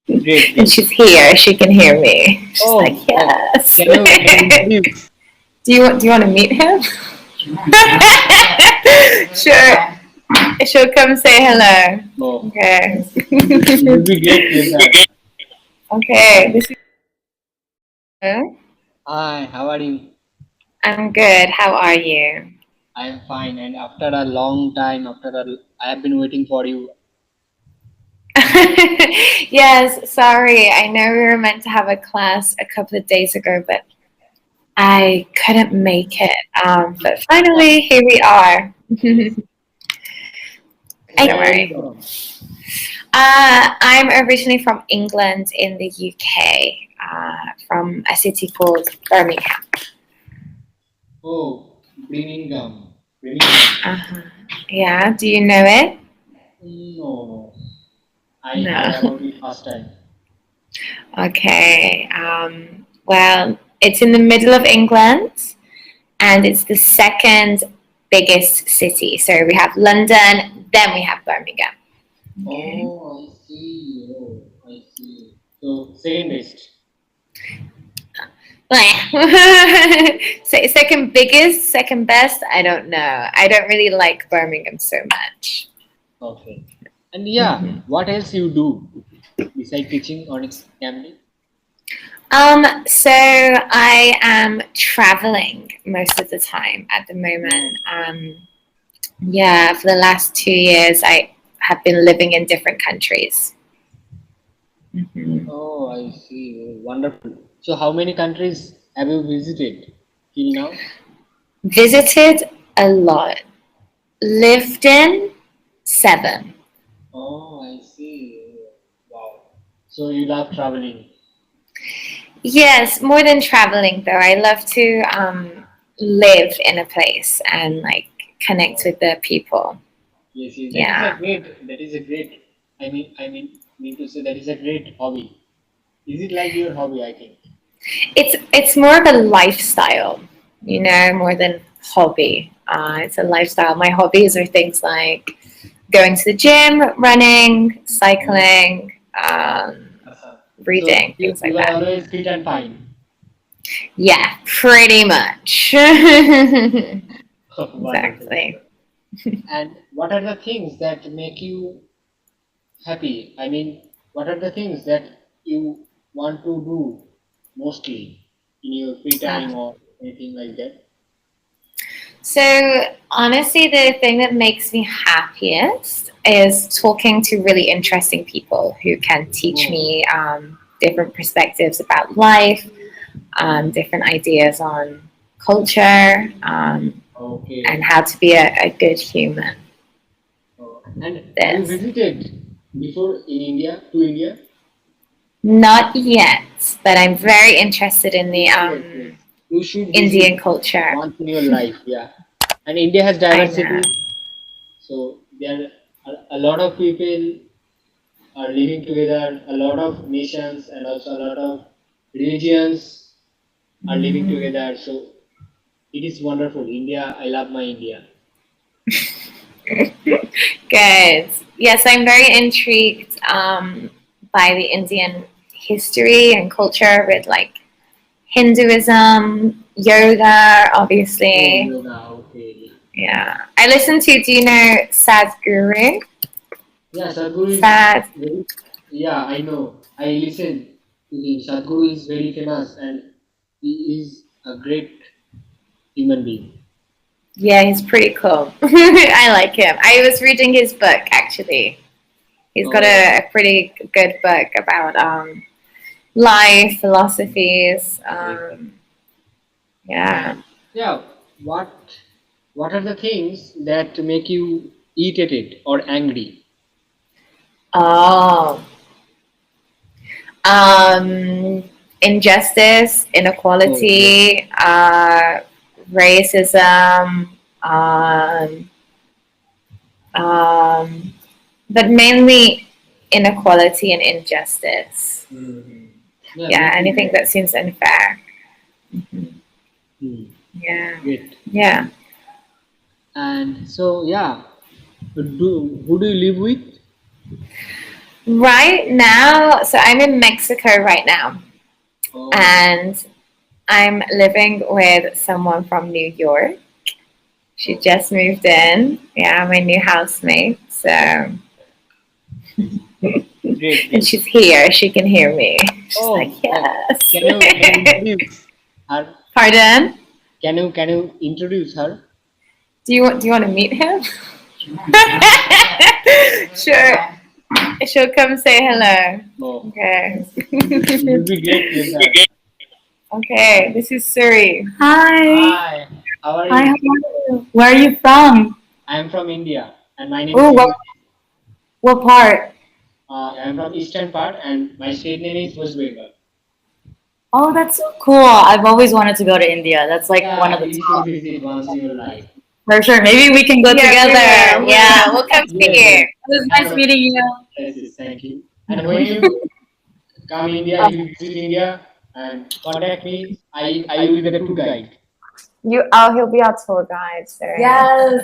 Great, And great. she's here. She can hear me. She's like, Oh, yes. can you introduce? Do you want to meet him? Sure. She'll come say hello. Oh, Okay. it would be great with that. Okay. This is. Hi, how are you? I'm good. How are you? I am fine, and after a long time, I have been waiting for you. Yes, sorry. I know we were meant to have a class a couple of days ago, but I couldn't make it. But Yeah. finally, here we are. Yes. So Don't where are you worry. from? I'm originally from England in the UK, from a city called Birmingham. Oh, Birmingham. Birmingham. Uh-huh. Yeah, do you know it? No, I heard No. about it first time. Okay. Well, it's in the middle of England and it's the second biggest city. So we have London, then we have Birmingham. Okay. Oh, I see. Oh, I see. So second best. Second biggest, second best, I don't know. I don't really like Birmingham so much. Okay. And yeah, Mhm. what else you do beside teaching on Cambly? So I am traveling most of the time at the moment. Oh, Yeah, for the last 2 years, I have been living in different countries. Hmm. oh, I see. Oh, wonderful. So, how many countries have you visited till now? Visited a lot. Lived in 7. Oh, I see. Wow. So, you love traveling. Yes, more than traveling though. I love to live in a place and like connect Oh, with the people. yes, yes. Yeah. That is a great, mean to say that is a great hobby. Is it like your hobby, I think? It's more of a lifestyle, more than hobby. It's a lifestyle. My hobbies are things like going to the gym, running, Oh, cycling, so reading, things you like are that. always fit and fine. Yeah, pretty much. Wonderful. Exactly. And what are the things that make you happy? I mean, what are the things that you want to do mostly in your free Uh, time or anything like that? so honestly, the thing that makes me happiest is talking to really interesting people who can teach Oh, me different perspectives about life, different ideas on culture, and okay. how to be a good human. And have you This. visited before in India to India? Not yet, but I'm very interested in the Yes, yes. You should Indian visit culture. once in your life, yeah. And India has I know. diversity, so there are a lot of people are living together, a lot of nations and also a lot of religions are living Mm. together. So it is wonderful. India, I love my India. Good. Yes, I'm very intrigued by the Indian history and culture with like Hinduism, yoga, Oh, obviously. yoga, okay. Yeah. I listen to, do you know Sadhguru? Yeah, Sadhguru is Sad. very, yeah, I know. I listen to him. Sadhguru is very famous and he is a great human being. Yeah, he's pretty cool. I like him. I was reading his book actually. He's got Oh, a pretty good book about life, philosophies. great. Yeah. And yeah, what what are the things that make you irritated or angry? Oh, um, injustice, Oh, yes. inequality, racism, um, um, but mainly inequality and injustice. Mhm. Yeah, Yeah, me too. anything that seems unfair. Mhm. Hmm. Yeah, Great. yeah. And so, yeah, who do you live with? Right now, so I'm in Mexico right now, Oh, and I'm living with someone from New York. She oh, just moved in. Yeah, my new housemate. So, and great, great. she's here. She can hear me. She's like, Oh, yes. can you introduce her? Pardon? Can you introduce her? Do you want to meet him? Sure. She'll come say hello. Oh, Okay. it would be great with her. Okay. This is Suri. Hi. Hi, how are Hi, how you? are you? Where are you from? I'm from India, and my name is Oh, Yogi. what part? I'm from eastern part, and my state name is West Bengal. Oh, that's so cool. I've always wanted to go to India. That's like one Yeah, of the you should top. visit once in your life. For sure. Maybe we can go Yeah, we together. will. We Yeah. will. We'll come see Yes, you. yes. It was nice And meeting you. yes, yes, thank you. And when you come India, if you visit India, and contact me, I will be the tour guide. You. Oh, he'll be our tour guide. Sorry. Yes.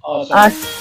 Awesome.